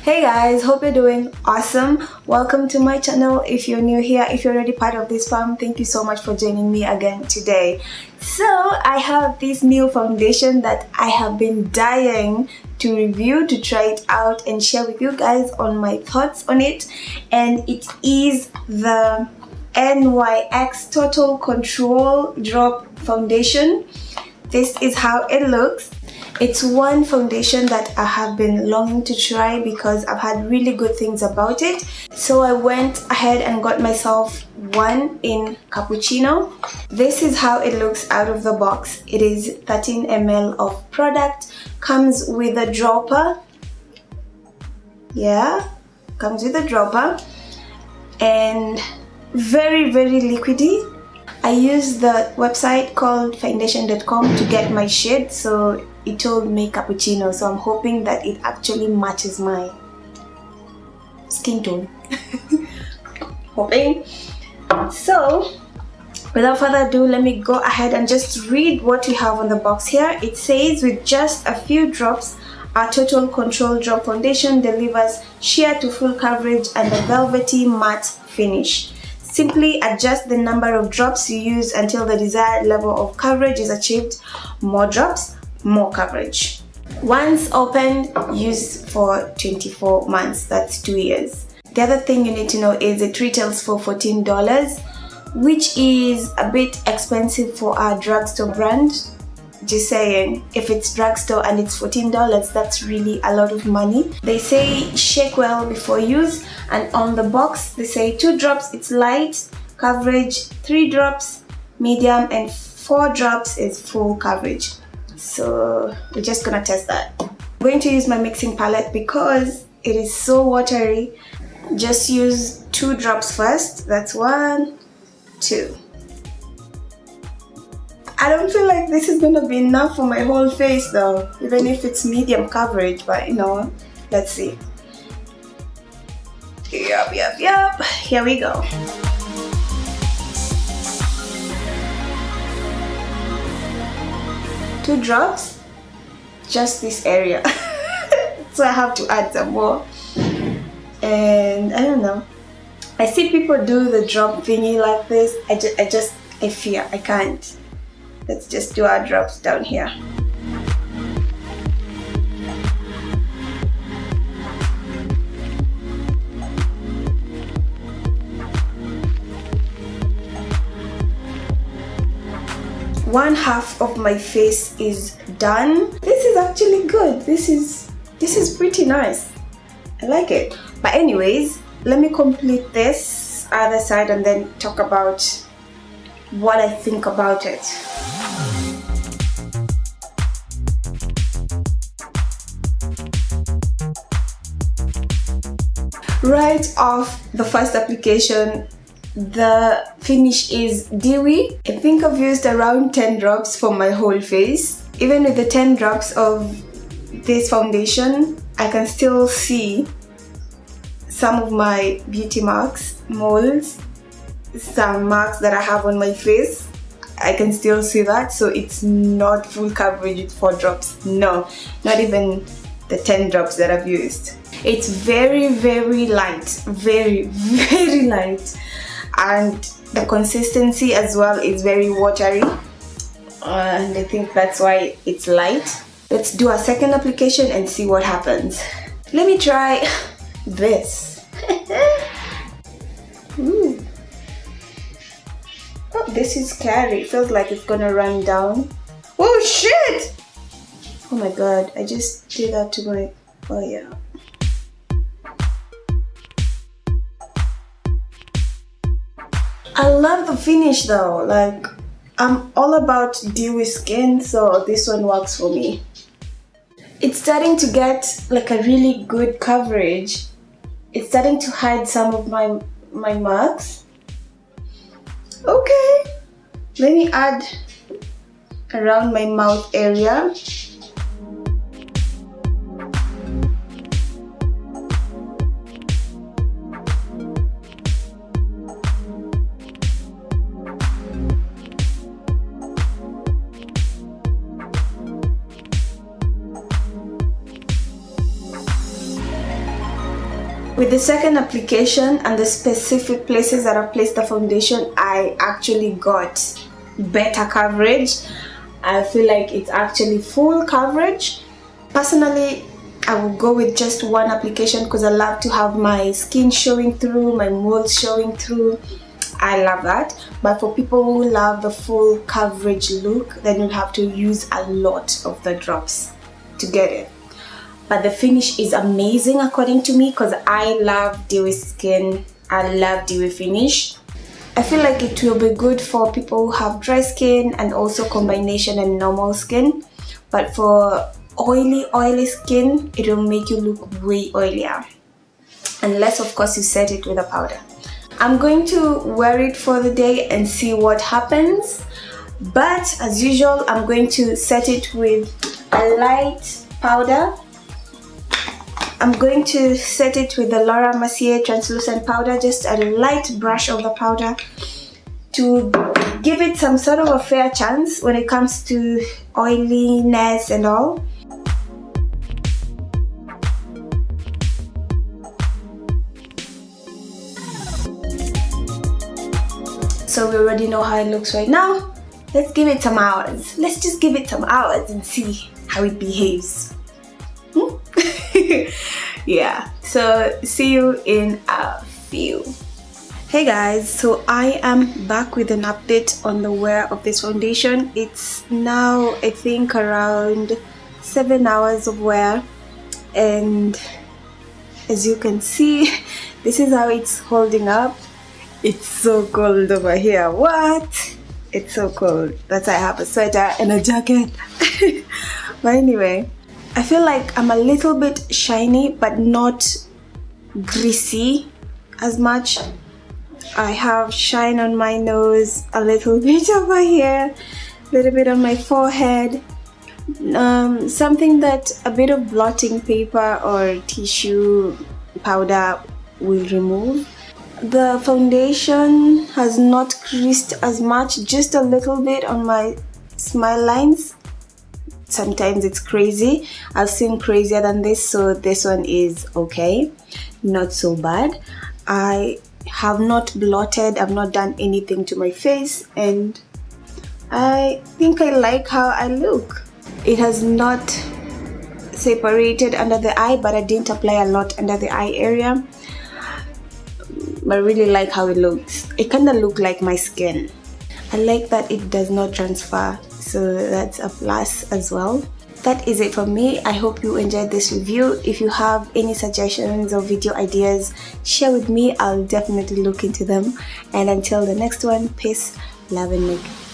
Hey guys, hope you're doing awesome. Welcome to my channel. If you're new here, if you're already part of this fam, thank you so much for joining me again today. So I have this new foundation that I have been dying to review, to try it out and share with you guys on my thoughts on it, and it is the NYX Total Control Drop Foundation. This is how it looks. It's one foundation that I have been longing to try because I've had really good things about it. So I went ahead and got myself one in Cappuccino. This is how it looks out of the box. It is 13 ml of product, comes with a dropper. Yeah, comes with a dropper and very liquidy. I used the website called foundation.com to get my shade, so it told me Cappuccino, so I'm hoping that it actually matches my skin tone. Hoping. So without further ado, let me go ahead and just read what we have on the box here. It says, with just a few drops, our Total Control Drop Foundation delivers sheer to full coverage and a velvety matte finish. Simply adjust the number of drops you use until the desired level of coverage is achieved. More drops, more coverage. Once opened, use for 24 months, that's 2 years. The other thing you need to know is it retails for $14, which is a bit expensive for our drugstore brand. Just saying, if it's drugstore and it's $14, that's really a lot of money. They say shake well before use, and on the box they say 2 drops it's light coverage, 3 drops medium, and 4 drops is full coverage. So we're just gonna test that. I'm going to use my mixing palette because it is so watery. Just use 2 drops first. That's 1, 2. I don't feel like this is gonna be enough for my whole face though, even if it's medium coverage, but you know, let's see. Yup. Here we go. Two drops, just this area. So I have to add some more. And I don't know. I see people do the drop thingy like this. I fear I can't. Let's just do our drops down here. One half of my face is done. This is actually good. This is pretty nice. I like it. But anyways, let me complete this other side and then talk about what I think about it. Right off the first application, the finish is dewy. I think I've used around 10 drops for my whole face. Even with the 10 drops of this foundation, I can still see some of my beauty marks, moles, some marks that I have on my face. I can still see that, so it's not full coverage with 4 drops. No, not even the 10 drops that I've used. It's very light, very light, and the consistency as well is very watery, and I think that's why it's light. Let's do a second application and see what happens. Let me try this. Ooh. Oh, this is scary. It feels like it's gonna run down. Oh shit! Oh my god, I just did that to my... oh yeah. I love the finish though. Like, I'm all about dewy skin, so this one works for me. It's starting to get like a really good coverage. It's starting to hide some of my marks. Okay, let me add around my mouth area. With the second application and the specific places that I've placed the foundation, I actually got better coverage. I feel like it's actually full coverage. Personally, I will go with just one application because I love to have my skin showing through, my moles showing through. I love that. But for people who love the full coverage look, then you'll have to use a lot of the drops to get it. But the finish is amazing according to me because I love dewy skin. I love dewy finish. I feel like it will be good for people who have dry skin and also combination and normal skin. But for oily skin, it will make you look way oilier. Unless of course you set it with a powder. I'm going to wear it for the day and see what happens. But as usual, I'm going to set it with a light powder. I'm going to set it with the Laura Mercier translucent powder, just a light brush of the powder to give it some sort of a fair chance when it comes to oiliness and all. So we already know how it looks right now. Let's give it some hours. Let's just give it some hours and see how it behaves. Yeah, so see you in a few. Hey guys, so I am back with an update on the wear of this foundation. It's now I think around 7 hours of wear, and as you can see, this is how it's holding up. It's so cold over here. What? It's so cold. That's why I have a sweater and a jacket. But anyway, I feel like I'm a little bit shiny but not greasy as much. I have shine on my nose, a little bit over here, a little bit on my forehead. Something that a bit of blotting paper or tissue powder will remove. The foundation has not creased as much, just a little bit on my smile lines. Sometimes it's crazy. I've seen crazier than this, so this one is okay, not so bad. I have not blotted, I've not done anything to my face, and I think I like how I look. It has not separated under the eye, but I didn't apply a lot under the eye area. But I really like how it looks. It kind of looks like my skin. I like that it does not transfer, so that's a plus as well. That is it for me. I hope you enjoyed this review. If you have any suggestions or video ideas, share with me. I'll definitely look into them. And until the next one, peace, love and makeup.